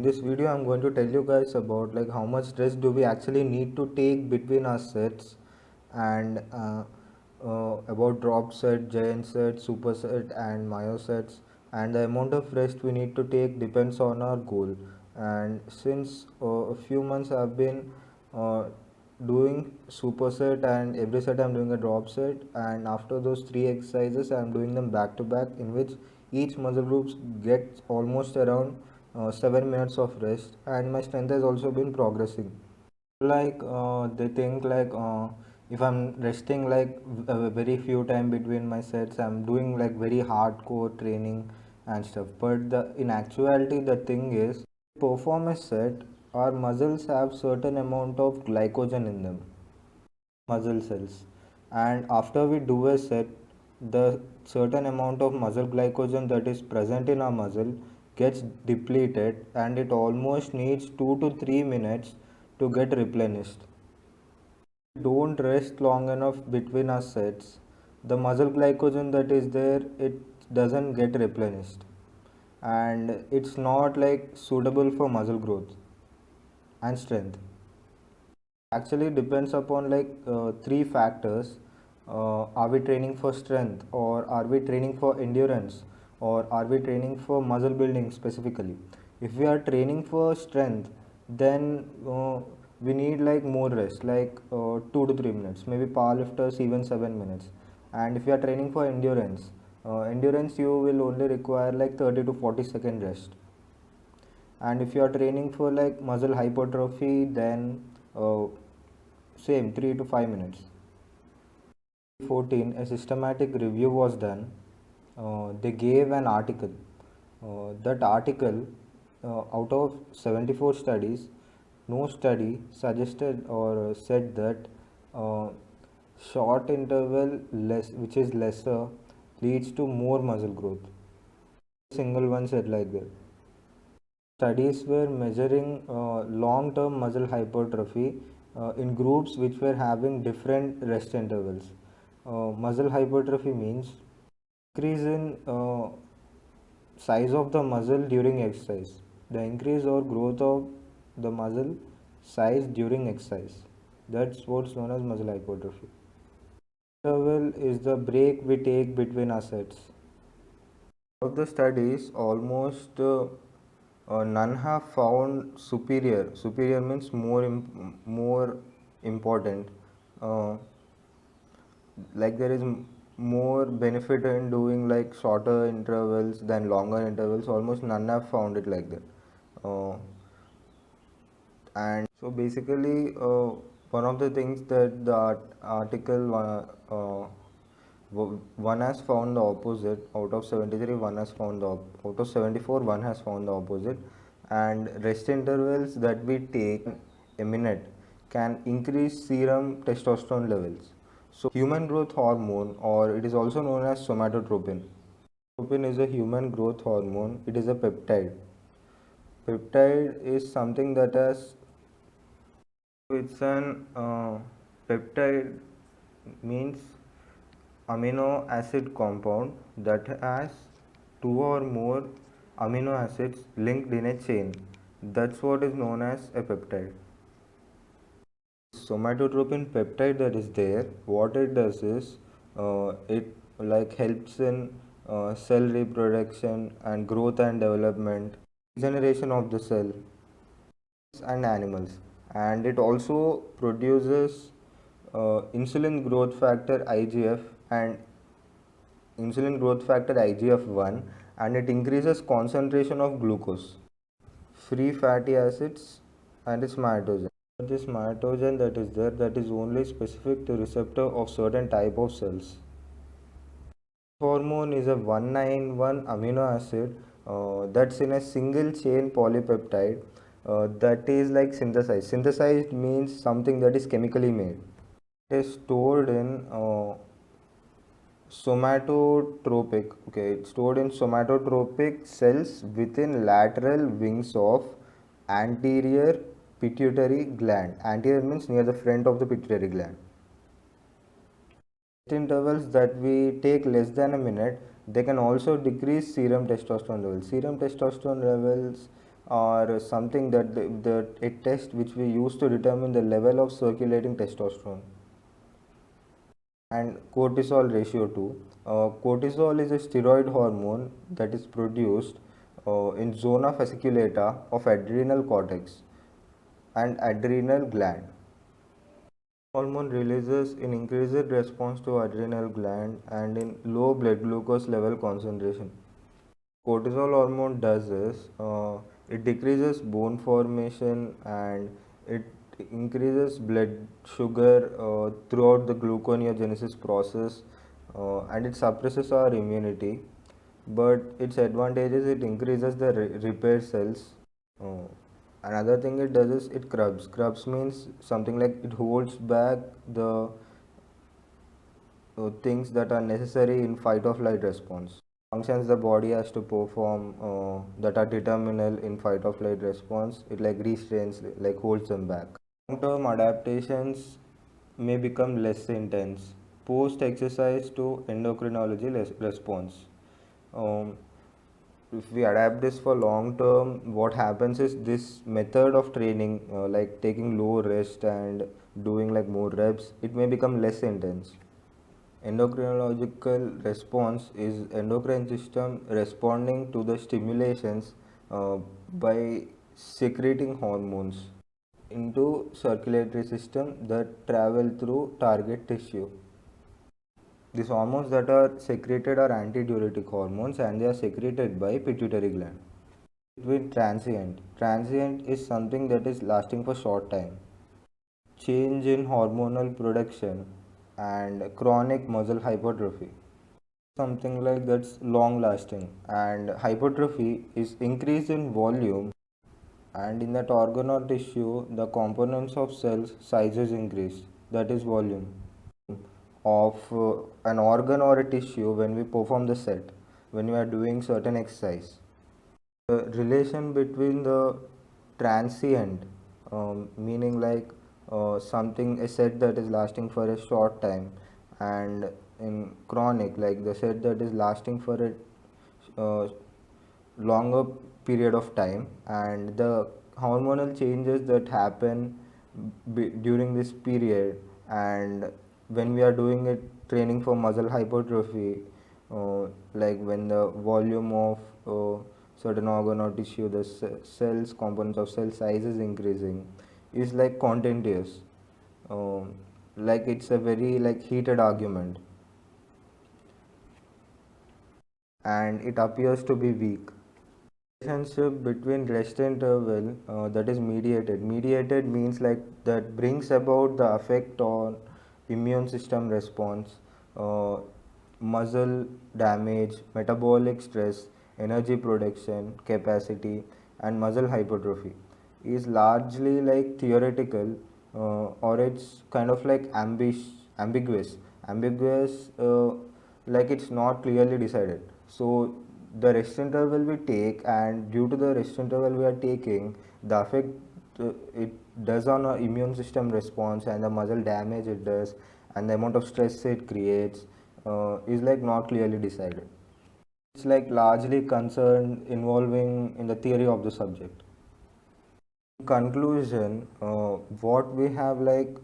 this video I'm going to tell you guys about like how much rest do we actually need to take between our sets, and about drop set, giant set, superset and myo sets, and the amount of rest we need to take depends on our goal. And since a few months I've been doing superset, and every set I'm doing a drop set, and after those three exercises I'm doing them back to back, in which each muscle groups gets almost around 7 minutes of rest, and my strength has also been progressing. Like they think like if I'm resting like a very few time between my sets, I'm doing like very hardcore training and stuff, but the in actuality the thing is, perform a set, our muscles have certain amount of glycogen in them, muscle cells, and after we do a set, the certain amount of muscle glycogen that is present in our muscle gets depleted, and it almost needs 2 to 3 minutes to get replenished. Don't rest long enough between our sets, the muscle glycogen that is there, it doesn't get replenished, and it's not like suitable for muscle growth and strength. Actually depends upon like three factors. Are we training for strength, or are we training for endurance, or are we training for muscle building specifically? If we are training for strength, then we need like more rest, like 2 to 3 minutes, maybe powerlifters even 7 minutes. And if you are training for endurance, you will only require like 30 to 40-second rest. And if you are training for like muscle hypertrophy, then same 3 to 5 minutes. 14, a systematic review was done. They gave an article. That article, out of 74 studies, no study suggested or said that uh, short interval less, which is lesser, leads to more muscle growth. Single one said like that. Studies were measuring long-term muscle hypertrophy in groups which were having different rest intervals. Muscle hypertrophy means increase in size of the muscle during exercise. The increase or growth of the muscle size during exercise. That's what's known as muscle hypertrophy. Interval is the break we take between our sets. Of the studies, almost none have found superior. Superior means more important. Like there is more benefit in doing like shorter intervals than longer intervals. Almost none have found it like that. And so basically, one of the things that the article one has found the opposite. Out of 73, one has found the out of 74, one has found the opposite. And rest intervals that we take a minute can increase serum testosterone levels. So human growth hormone, or it is also known as somatotropin. Somatotropin is a human growth hormone. It is a peptide. Peptide is something that has, it's an peptide means amino acid compound that has two or more amino acids linked in a chain. That's what is known as a peptide. Somatotropin peptide that is there, what it does is it like helps in cell reproduction and growth and development, regeneration of the cell and animals, and it also produces insulin growth factor IGF and insulin growth factor IGF-1, and it increases concentration of glucose, free fatty acids, and its mitogen. This mitogen that is there, that is only specific to receptor of certain type of cells. Hormone is a 191 amino acid that's in a single chain polypeptide that is like synthesized. Synthesized means something that is chemically made. It is stored in somatotropic, okay, it's stored in somatotropic cells within lateral wings of anterior pituitary gland. Anterior means near the front of the pituitary gland. Intervals that we take less than a minute, they can also decrease serum testosterone levels. Serum testosterone levels or something that a test which we use to determine the level of circulating testosterone. And cortisol ratio too. Cortisol is a steroid hormone that is produced in zona fasciculata of adrenal cortex and adrenal gland. Hormone releases in increased response to adrenal gland and in low blood glucose level concentration. Cortisol hormone does is it decreases bone formation and it increases blood sugar throughout the gluconeogenesis process, and it suppresses our immunity. But its advantages, it increases the repair cells. uh, Another thing it does is it crubs. Crubs means something like it holds back the things that are necessary in fight or flight response. Functions the body has to perform that are determinal in fight or flight response, it like restrains, like holds them back. Long term adaptations may become less intense post exercise to endocrinology response. um, if we adapt this for long term, what happens is this method of training, like taking low rest and doing like more reps, it may become less intense. Endocrinological response is endocrine system responding to the stimulations uh, by secreting hormones into circulatory system that travel through target tissue. These hormones that are secreted are antidiuretic hormones and they are secreted by pituitary gland. Between transient. Transient is something that is lasting for short time. Change in hormonal production and chronic muscle hypertrophy. Something like that's long lasting, and hypertrophy is increase in volume, and in that organ or tissue the components of cells sizes increase, that is volume of an organ or a tissue when we perform the set, when we are doing certain exercise. The relation between the transient, meaning like something a set that is lasting for a short time, and in chronic, like the set that is lasting for a longer period of time, and the hormonal changes that happen during this period, and when we are doing it training for muscle hypertrophy, like when the volume of certain organ or tissue, the cells components of cell size is increasing, is like contentious, um, like it's a very like heated argument, and it appears to be weak. Relationship between rest interval, that is mediated means like that brings about the effect on immune system response, uh, muscle damage, metabolic stress, energy production capacity, and muscle hypertrophy, is largely like theoretical, or it's kind of like ambiguous, like it's not clearly decided. So the rest interval we take, and due to the rest interval we are taking, the effect it does on our immune system response and the muscle damage it does and the amount of stress it creates, is like not clearly decided. It's like largely concerned involving in the theory of the subject. In conclusion, what we have like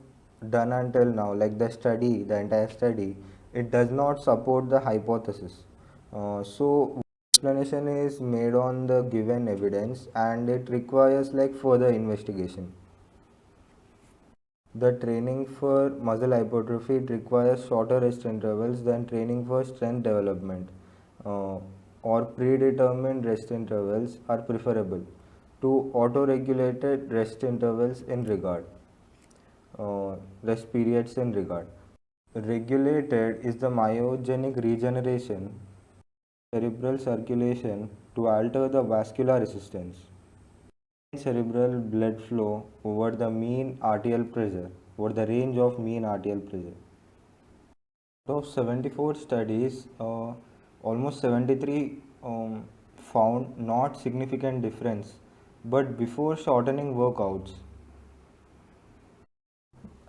done until now, like the entire study, it does not support the hypothesis. So explanation is made on the given evidence and it requires like further investigation. The training for muscle hypertrophy, it requires shorter rest intervals than training for strength development, uh, or predetermined rest intervals are preferable to auto-regulated rest intervals in regard, rest periods in regard. Regulated is the myogenic regeneration cerebral circulation to alter the vascular resistance. Cerebral blood flow over the mean arterial pressure, over the range of mean arterial pressure. Out of 74 studies, almost 73 found not significant difference, but before shortening workouts,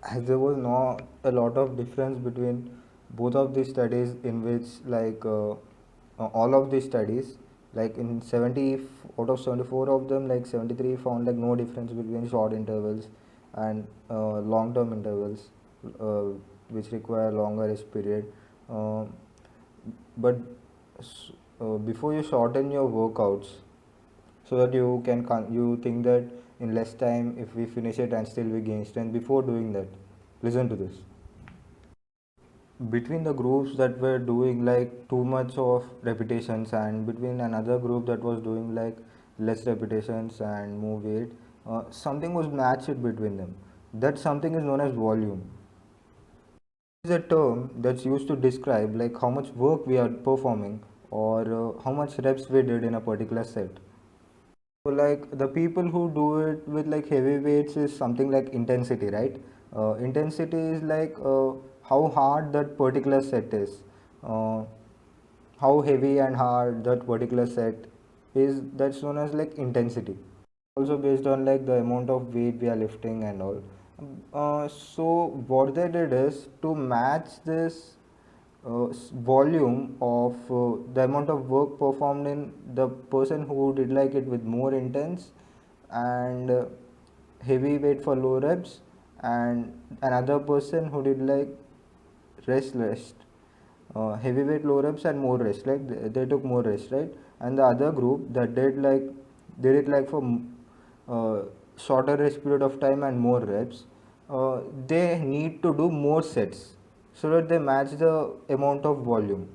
as there was not a lot of difference between both of these studies, in which like all of these studies, like in 70 out of 74 of them, like 73 found like no difference between short intervals and long term intervals, uh, which require longer rest period. Uh, but before you shorten your workouts, so that you think that in less time if we finish it and still we gain strength, before doing that, listen to this. Between the groups that were doing like too much of repetitions and between another group that was doing like less repetitions and more weight, something was matched between them. That something is known as volume. It is a term that's used to describe like how much work we are performing or how much reps we did in a particular set. So like the people who do it with like heavy weights is something like intensity, right? Intensity is like how hard that particular set is, uh, how heavy and hard that particular set is. That's known as like intensity. Also based on like the amount of weight we are lifting and all. So what they did is to match this volume of the amount of work performed in the person who did like it with more intense and heavy weight for low reps, and another person who did like rest heavy weight low reps and more rest, like they took more rest, right? And the other group that did it like for shorter rest period of time and more reps, they need to do more sets so that they match the amount of volume.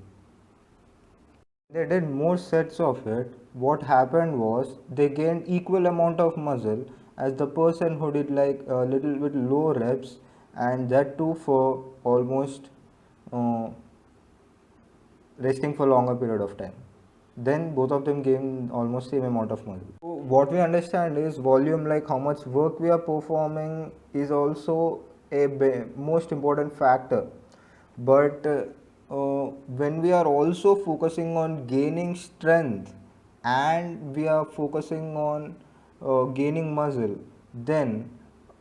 They did more sets of it. What happened was they gained equal amount of muscle as the person who did like a little bit low reps, and that too for almost uh, resting for longer period of time. Then both of them gain almost same amount of muscle. So what we understand is volume, like how much work we are performing, is also a most important factor. But when we are also focusing on gaining strength and we are focusing on gaining muscle, then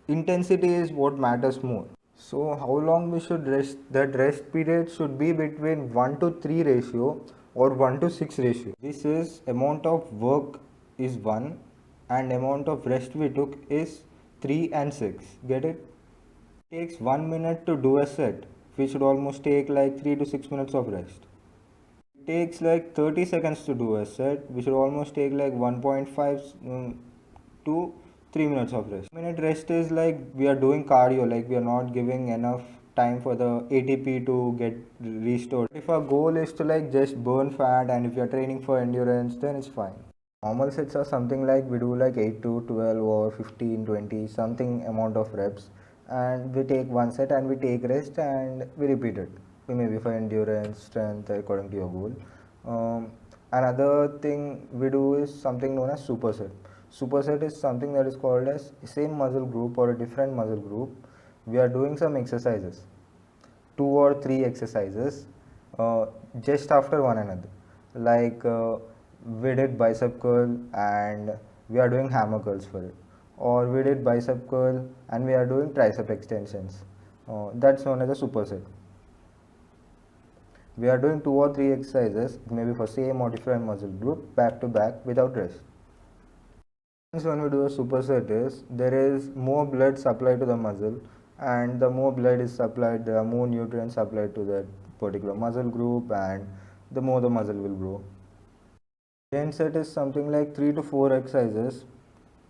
intensity is what matters more. So how long we should rest? That rest period should be between 1 to 3 ratio or 1 to 6 ratio. This is amount of work is 1 and amount of rest we took is 3 and 6. Get it? It takes 1 minute to do a set. We should almost take like 3 to 6 minutes of rest. It takes like 30 seconds to do a set. We should almost take like 1.5 to 3 minutes of rest. Minute rest is like we are doing cardio, like we are not giving enough time for the ATP to get restored. If our goal is to like just burn fat and if you are training for endurance, then it's fine. Normal sets are something like we do like 8 to 12 or 15, 20, something amount of reps, and we take one set and we take rest and we repeat it. We maybe for endurance, strength according to your goal. Another thing we do is something known as superset. Superset is something that is called as same muscle group or a different muscle group. We are doing some exercises, 2 or 3 exercises, just after one another. Like we did bicep curl and we are doing hammer curls for it, or we did bicep curl and we are doing tricep extensions. That's known as a superset. We are doing 2 or 3 exercises, maybe for same or different muscle group, back to back without rest. When we do a superset is there is more blood supplied to the muscle, and the more blood is supplied, there are more nutrients supplied to that particular muscle group, and the more the muscle will grow. Gain set is something like 3 to 4 exercises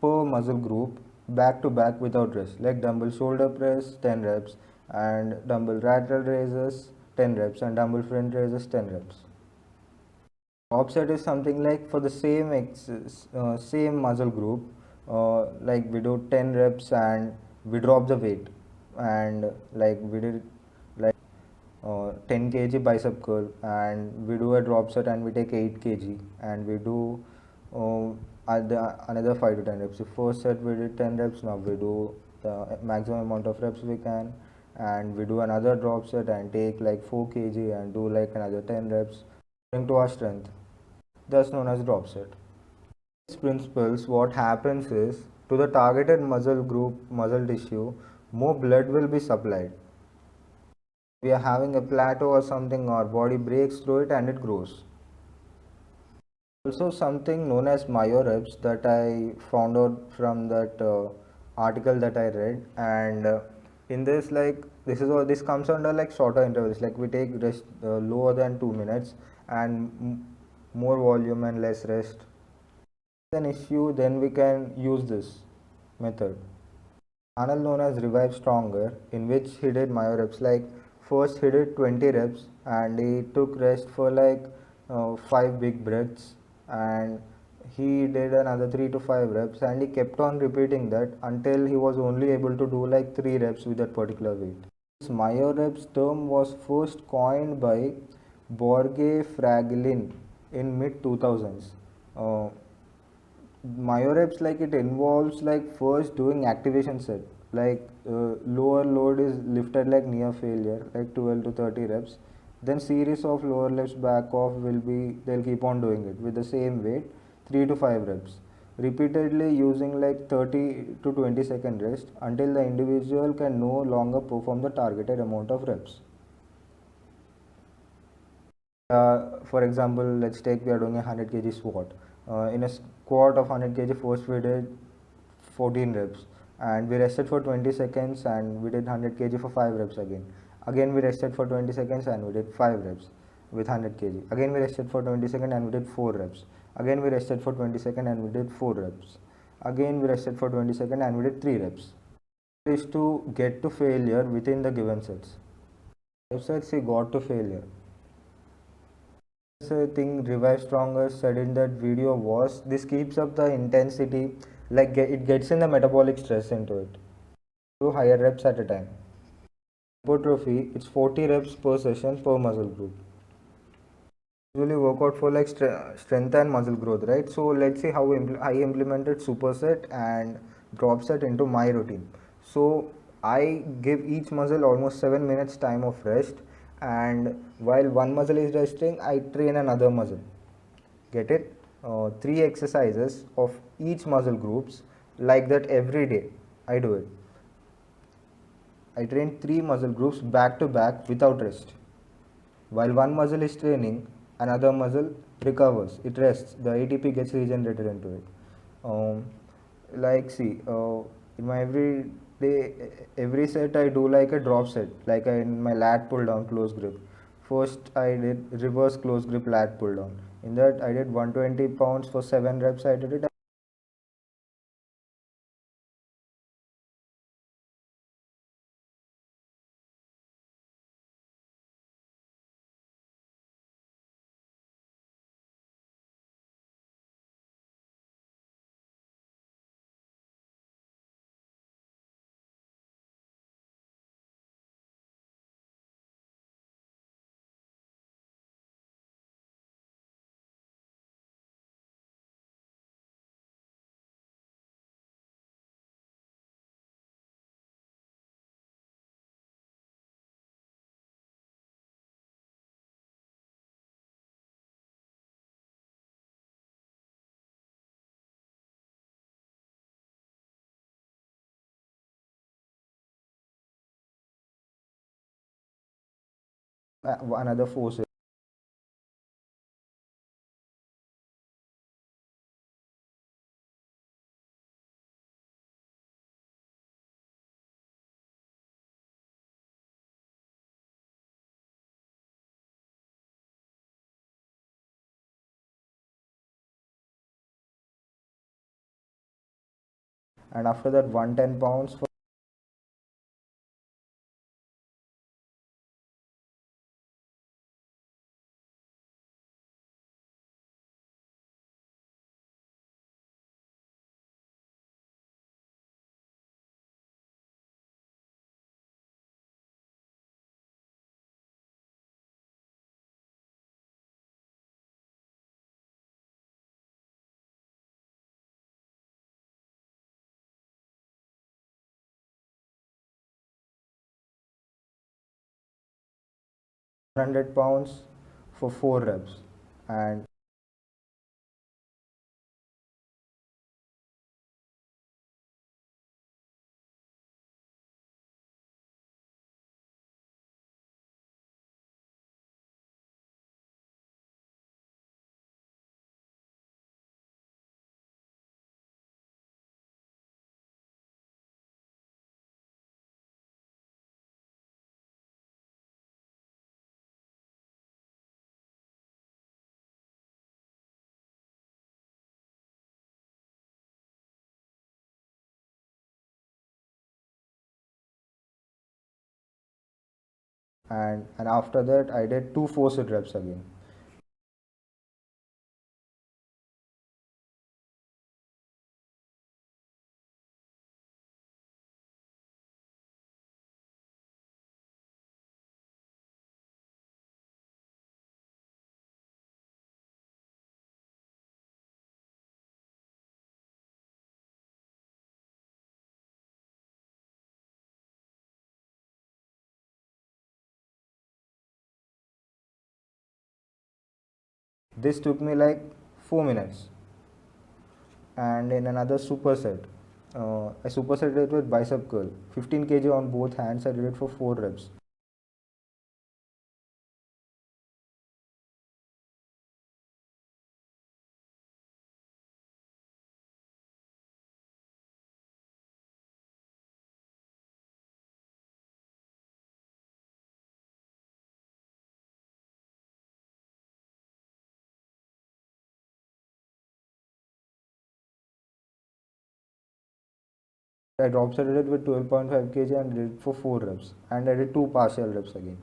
per muscle group back to back without rest, like dumbbell shoulder press 10 reps and dumbbell lateral raises 10 reps and dumbbell front raises 10 reps. Drop set is something like for the same muscle group, like we do 10 reps and we drop the weight, and like we did like 10 kg bicep curl and we do a drop set and we take 8 kg and we do another 5 to 10 reps. The first set we did 10 reps, now we do the maximum amount of reps we can, and we do another drop set and take like 4 kg and do like another 10 reps according to our strength. That's known as drop set. These principles, what happens is to the targeted muscle group, muscle tissue, more blood will be supplied. We are having a plateau or something, our body breaks through it and it grows. Also, something known as myoreps that I found out from that article that I read, and in this, like this is all this comes under like shorter intervals. Like we take rest lower than 2 minutes and more volume and less rest. An issue, then we can use this method. Arnold known as Revive Stronger, in which he did myoreps. Like first he did 20 reps and he took rest for like 5 big breaths, and he did another 3 to 5 reps, and he kept on repeating that until he was only able to do like 3 reps with that particular weight. This myoreps term was first coined by Borge Fraglin in mid 2000s. Myoreps, like it involves like first doing activation set, like lower load is lifted like near failure, like 12 to 30 reps, then series of lower lifts back off will be, they'll keep on doing it with the same weight, 3 to 5 reps repeatedly using like 30 to 20-second rest until the individual can no longer perform the targeted amount of reps. For example, let's take we are doing a 100 kg squat. In a squat of 100 kg, first we did 14 reps and we rested for 20 seconds and we did 100 kg for 5 reps again. Again we rested for 20 seconds and we did 5 reps with 100 kg. Again we rested for 20 seconds and we did 4 reps. Again we rested for 20 seconds and we did 4 reps. Again we rested for 20 seconds and we did 3 reps. Is to get to failure within the given sets. 5 sets he got to failure. Thing Revive Stronger said in that video was this keeps up the intensity, like it gets in the metabolic stress into it. Do higher reps at a time. Hypertrophy, it's 40 reps per session per muscle group. Usually work out for like strength and muscle growth, right? So let's see how I implemented superset and drop set into my routine. So I give each muscle almost 7 minutes time of rest, and while one muscle is resting, I train another muscle. Get it? 3 exercises of each muscle groups, like that every day. I do it. I train 3 muscle groups back to back without rest. While one muscle is training, another muscle recovers. It rests. The ATP gets regenerated into it. Um, like see, in my every set I do like a drop set, like in my lat pull down close grip. First I did reverse close grip lat pull down. In that I did 120 pounds for 7 reps. I did it. Another 4 sets. And after that 110 pounds for £100 for 4 reps. And and after that I did two forced reps again. This took me like 4 minutes. And in another superset, I superset it with bicep curl, 15 kg on both hands. I did it for 4 reps. I drop set it with 12.5 kg and did it for 4 reps, and I did 2 partial reps again.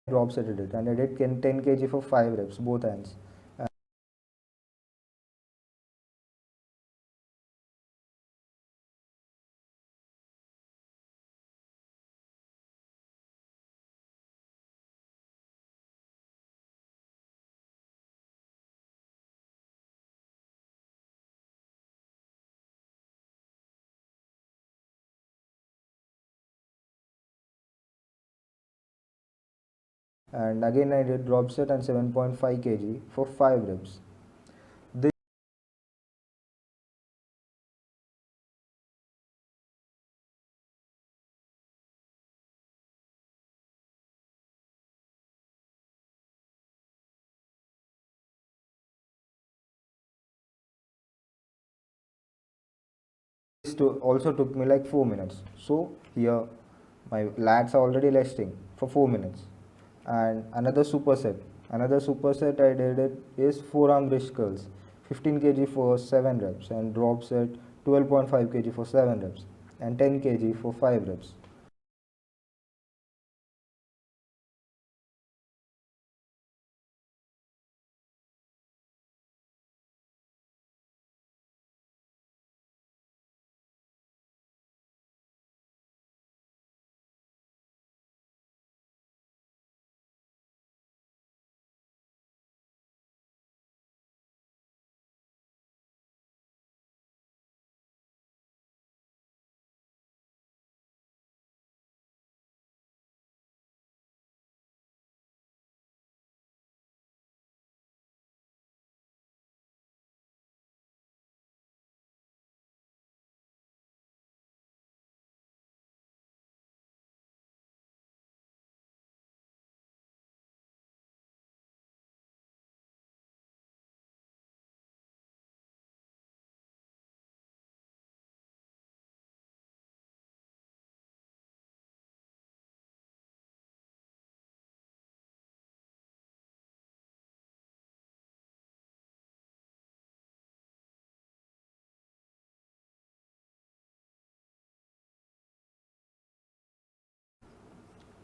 Drop set it and I did 10 kg for 5 reps, both hands. And again I did drop set and 7.5 kg for 5 reps. This also took me like 4 minutes. So here my lats are already resting for 4 minutes. And another superset I did it is forearm wrist curls, 15 kg for 7 reps, and drop set 12.5 kg for 7 reps and 10 kg for 5 reps.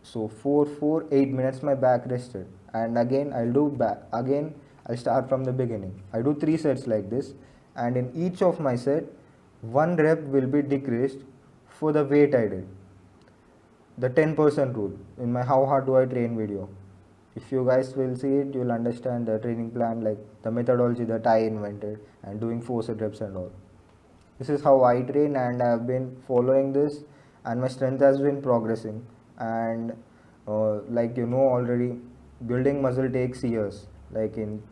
So 8 minutes my back rested, and again I'll do back again. I'll start from the beginning. I do 3 sets like this, and in each of my set 1 rep will be decreased for the weight I did. The 10% rule in my how hard do I train video. If you guys will see it, you'll understand the training plan, like the methodology that I invented, and doing forced reps and all. This is how I train, and I've been following this, and my strength has been progressing. And like you know already, building muscle takes years. Like in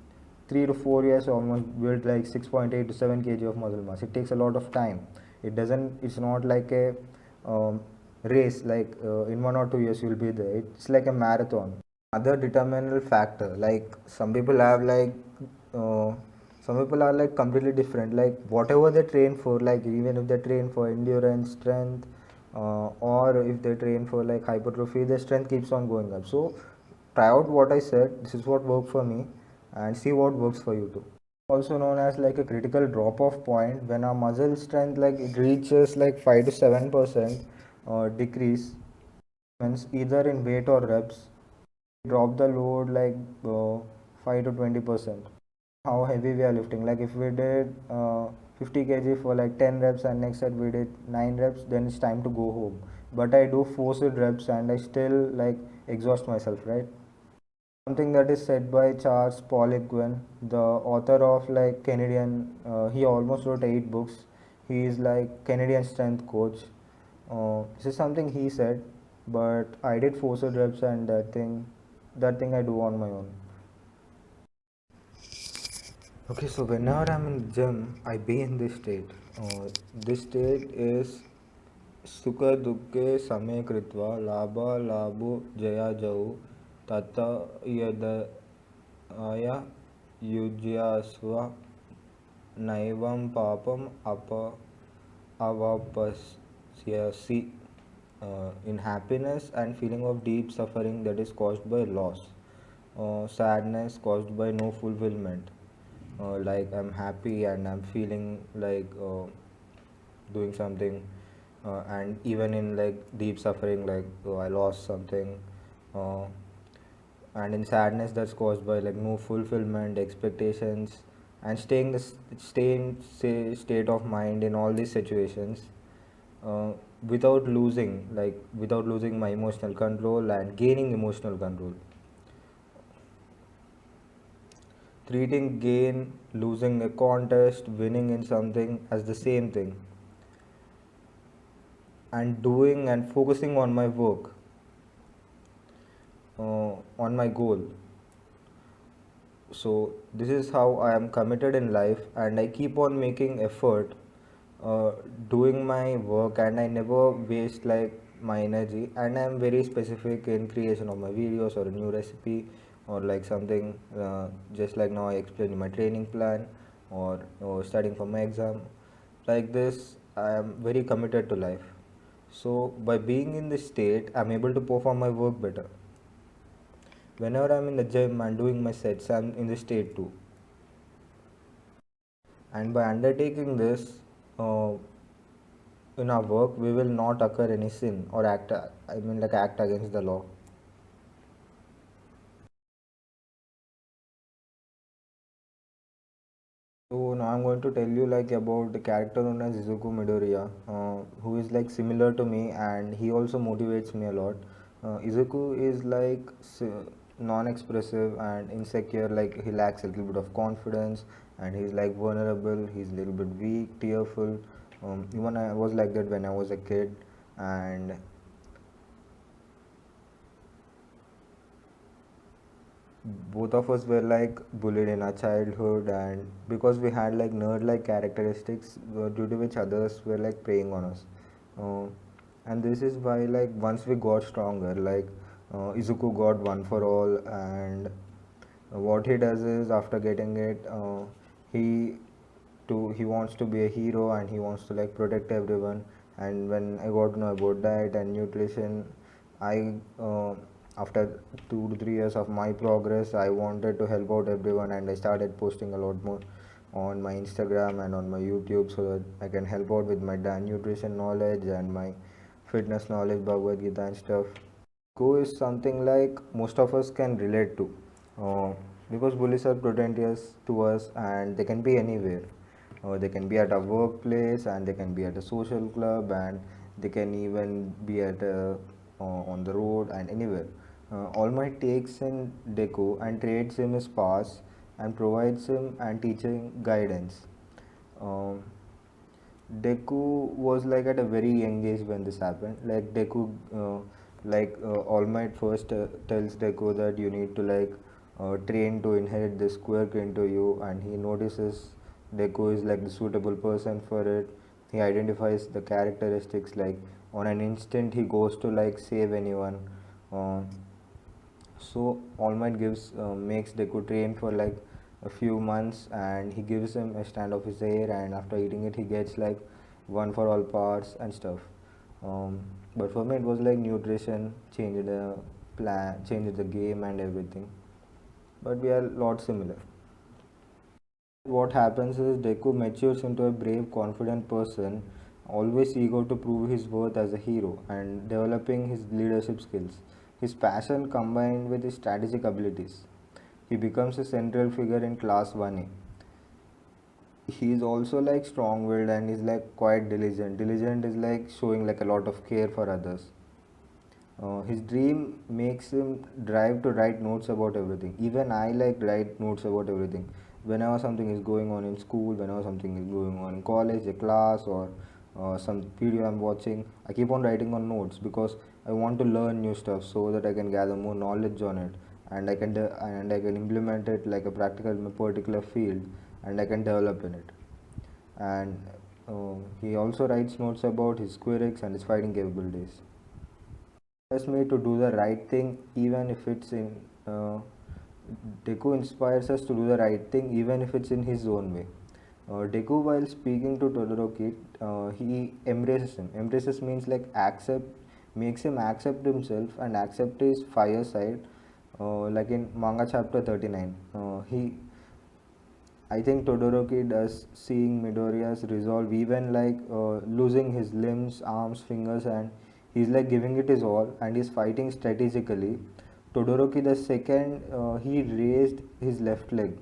3 to 4 years, I almost built like 6.8 to 7 kg of muscle mass. It takes a lot of time. It doesn't. It's not like a race. Like in 1 or 2 years you'll be there. It's like a marathon. other determinal factor. Like uh, some people are like completely different, like whatever they train for, like even if they train for endurance strength, or if they train for like hypertrophy, their strength keeps on going up. So try out what I said, this is what worked for me, and see what works for you too. Also known as like a critical drop off point, when our muscle strength like it reaches like 5 to 7% decrease, means either in weight or reps, drop the load like 5 to 20%. How heavy we are lifting, like if we did 50 kg for like 10 reps and next set we did 9 reps, then it's time to go home. But I do forced reps and I still like exhaust myself, right? Something that is said by Charles Poliquin, the author of like Canadian. He almost wrote 8 books. He is like Canadian strength coach. This is something he said, but I did forced reps and that thing I do on my own. Okay, so whenever I'm in gym, I be in this state. This state is Sukha Dukhe Same Kritva Labha Labhu Jaya Jau Tata Yadaya Yujyasva Naivam Papam Apa Avapasyasi. In happiness and feeling of deep suffering that is caused by loss, sadness caused by no fulfillment. Like I'm happy and I'm feeling like doing something, and even in like deep suffering, like I lost something, uh, and in sadness that's caused by like no fulfillment, expectations, and stay in state of mind in all these situations, uh, without losing my emotional control and gaining emotional control. Treating gain, losing a contest, winning in something as the same thing, and doing and focusing on my work, on my goal. So this is how I am committed in life, and I keep on making effort, uh, doing my work, and I never waste like my energy, and I am very specific in creation of my videos or a new recipe, or like something, just like now I explained in my training plan, or studying for my exam. Like this I am very committed to life. So by being in this state, I'm able to perform my work better. Whenever I'm in the gym and doing my sets, I'm in this state too. And by undertaking this, uh, in our work, we will not occur any sin or act against the law. So now I'm going to tell you like about the character known as Izuku Midoriya, who is like similar to me, and he also motivates me a lot. Izuku is like non-expressive and insecure, like he lacks a little bit of confidence, and he's like vulnerable, he's a little bit weak, tearful. Even I was like that when I was a kid, and both of us were like bullied in our childhood, and because we had like nerd like characteristics, due to which others were like preying on us. uh, and this is why like once we got stronger, like Izuku got one for all, and what he does is after getting it, he he wants to be a hero and he wants to like protect everyone. And when I got to know about diet and nutrition, I after 2 to 3 years of my progress, I wanted to help out everyone, and I started posting a lot more on my Instagram and on my YouTube, so that I can help out with my nutrition knowledge and my fitness knowledge, Bhagavad Gita and stuff. Go is something like most of us can relate to, uh, because bullies are pretentious to us, and they can be anywhere. They can be at a workplace, and they can be at a social club, and they can even be on the road and anywhere. All Might takes in Deku and trades him his pass and provides him and teaching guidance. Um, Deku was like at a very young age when this happened. Like Deku, All Might first tells Deku that you need to train to inherit this quirk into you, and he notices Deku is like the suitable person for it. He identifies the characteristics, like on an instant he goes to like save anyone. Uh, So All Might gives makes Deku train for like a few months, and he gives him a stand of his hair, and after eating it he gets like one for all powers and stuff. um, but for me it was like nutrition changed the plan, changed the game and everything, but we are a lot similar. What happens is Deku matures into a brave, confident person, always eager to prove his worth as a hero and developing his leadership skills. His passion combined with his strategic abilities. He becomes a central figure in Class 1A. He is also like strong-willed and is like quite diligent. Diligent is like showing like a lot of care for others. His dream makes him drive to write notes about everything. Even I like write notes about everything. Whenever something is going on in school, whenever something is going on in college, a class, or some video I'm watching, I keep on writing on notes because I want to learn new stuff so that I can gather more knowledge on it, and I can implement it like a practical in a particular field, and I can develop in it. And he also writes notes about his quirks and his fighting capabilities. Inspires me to do the right thing even if it's in uh, Deku inspires us to do the right thing even if it's in his own way. Deku, while speaking to Todoroki, he embraces him. Embraces means like accept, makes him accept himself and accept his fire side. Like in manga chapter 39, I think Todoroki does, seeing Midoriya's resolve, even like losing his limbs, arms, fingers, and he's like giving it his all, and he's fighting strategically. Todoroki the second, he raised his left leg.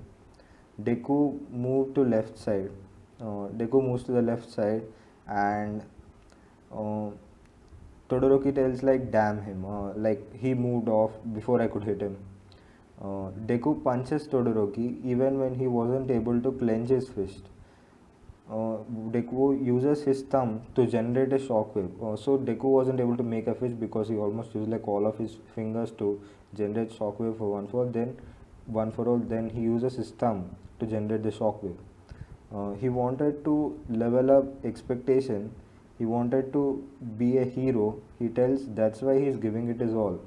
Deku moved to left side. Deku moves to the left side, and uh, Todoroki tells like, "Damn him!" Like he moved off before I could hit him. Deku punches Todoroki even when he wasn't able to clench his fist. Deku uses his thumb to generate a shockwave. So Deku wasn't able to make a fist because he almost used like all of his fingers to generate shockwave for one for all. Then one for all. Then he uses his thumb to generate the shockwave. He wanted to level up expectation. He wanted to be a hero. He tells that's why he's giving it his all.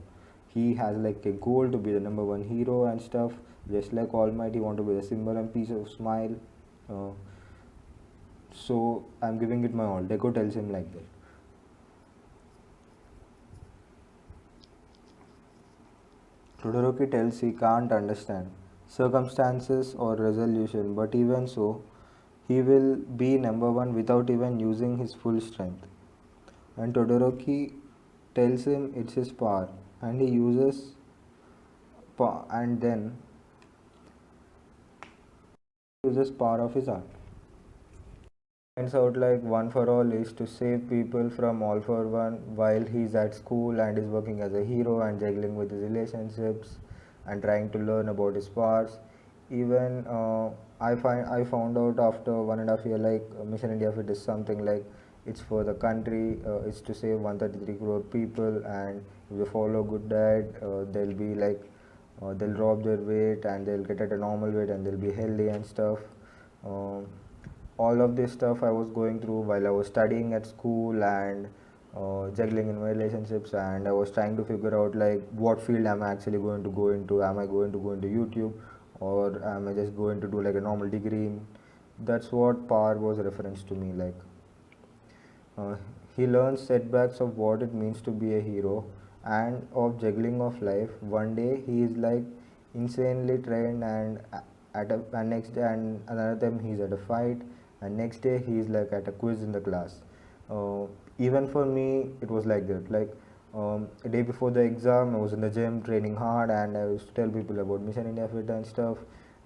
He has like a goal to be the number one hero and stuff. Just like All Might, he want to be the symbol and piece of smile. Uh, so I'm giving it my all. Deku tells him like that. Todoroki tells he can't understand circumstances or resolution, but even so, he will be number one without even using his full strength. And Todoroki tells him it's his power, and he uses and then uses power of his art. Finds out like One for All is to save people from All for One while he's at school and is working as a hero and juggling with his relationships and trying to learn about his powers. Even I found out after 1.5 years like Mission India Fit is something like it's for the country. It's to save 133 crore people, and if they follow good diet, they'll be like they'll drop their weight and they'll get at a normal weight and they'll be healthy and stuff. Um, all of this stuff I was going through while I was studying at school and juggling in my relationships, and I was trying to figure out like what field am I actually going to go into. Am I going to go into YouTube, or am I just going to do like a normal degree? That's what Power was a reference to me. Like uh, he learns setbacks of what it means to be a hero and of juggling of life. One day he is like insanely trained and and next day and another time he's at a fight, and next day he's like at a quiz in the class. Even for me it was like that. Like a day before the exam I was in the gym training hard, and I used to tell people about Mission India Fit and stuff,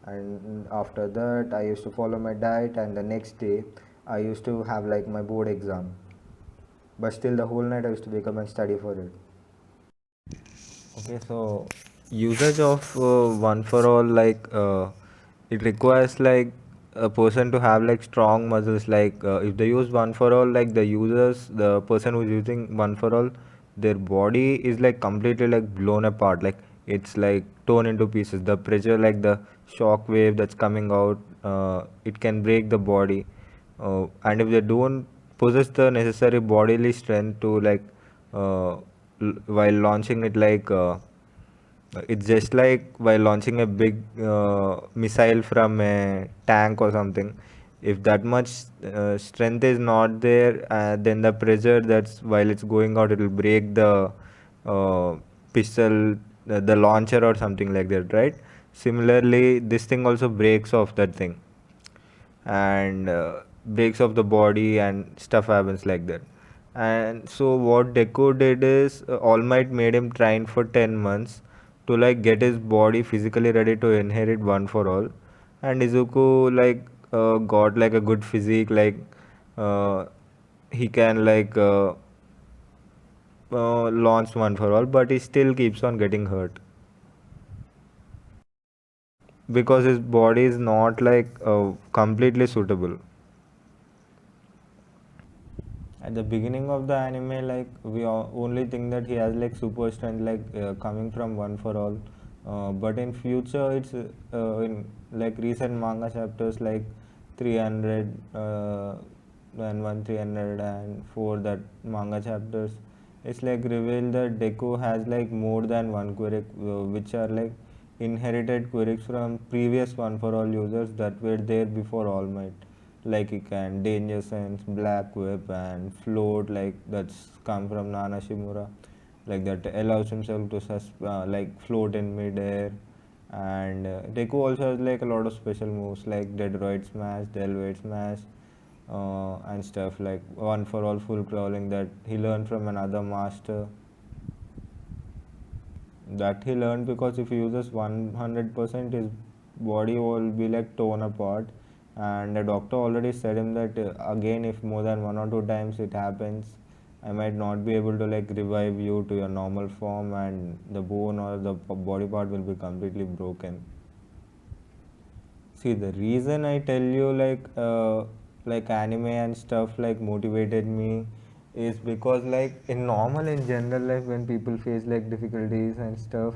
and after that I used to follow my diet, and the next day I used to have like my board exam, but still the whole night I used to wake up and study for it. Okay, so usage of One for All, like it requires like a person to have like strong muscles. Like if they use One for All, like the person who's using One for All, their body is like completely like blown apart. Like it's like torn into pieces. The pressure, like the shock wave that's coming out, it can break the body. And if they don't possess the necessary bodily strength to like while launching it, like It's just like while launching a big missile from a tank or something. If that much strength is not there, then the pressure that's while it's going out, it will break the uh, pistol, the launcher or something like that, right? Similarly, this thing also breaks off that thing and breaks off the body and stuff happens like that. And so what Deku did is All Might made him train for 10 months to like get his body physically ready to inherit One for All. And Izuku like got like a good physique, like uh, he can like launch One for All, but he still keeps on getting hurt because his body is not like completely suitable. At the beginning of the anime, like only think that he has like super strength, like coming from One for All. But in future, it's in like recent manga chapters, like 300 and 304 that manga chapters. It's like revealed that Deku has like more than one quirk, which are like inherited quirks from previous One for All users that were there before All Might. Like he can danger sense, black whip, and float, like that's come from Nana Shimura, like that allows himself to like float in mid-air. And Deku also has like a lot of special moves like Deadroid Smash, Delvoid Smash, and stuff like One for All full crawling that he learned from another master, that he learned because if he uses 100% his body will be like torn apart. And the doctor already said him that again if more than 1 or 2 times it happens, I might not be able to like revive you to your normal form and the bone or the body part will be completely broken. See, the reason I tell you like anime and stuff like motivated me is because like in normal in general life when people face like difficulties and stuff,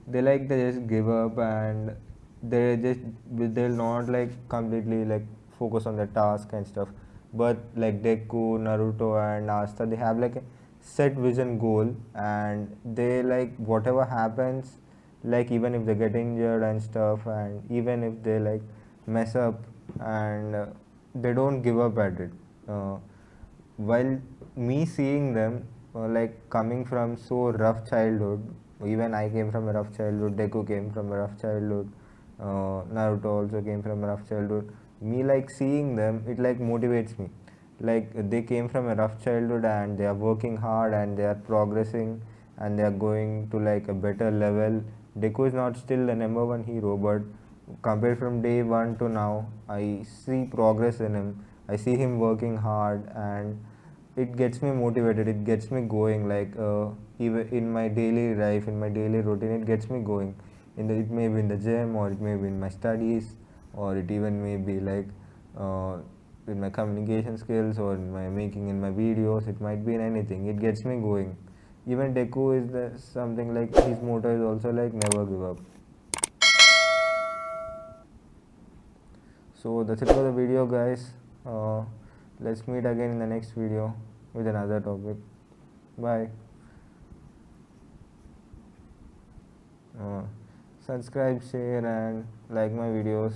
they just give up and they'll not like completely like focus on the task and stuff. But like Deku, Naruto and Asta, they have like a set vision goal and they like whatever happens, like even if they get injured and stuff and even if they like mess up, and they don't give up at it. While me seeing them like coming from so rough childhood, even I came from a rough childhood, Deku came from a rough childhood, Naruto also came from a rough childhood. Me like seeing them, it like motivates me. Like they came from a rough childhood and they are working hard and they are progressing and they are going to like a better level. Deku is not still the number one hero, but compared from day one to now, I see progress in him. I see him working hard and it gets me motivated, it gets me going, like even in my daily life, in my daily routine, it gets me going. It may be in the gym or it may be in my studies or it even may be like in my communication skills or in my making in my videos, it might be in anything, it gets me going. Even Deku is something like his motto is also like never give up. So that's it for the video, guys. Let's meet again in the next video with another topic. Bye. uh, Subscribe, share and like my videos.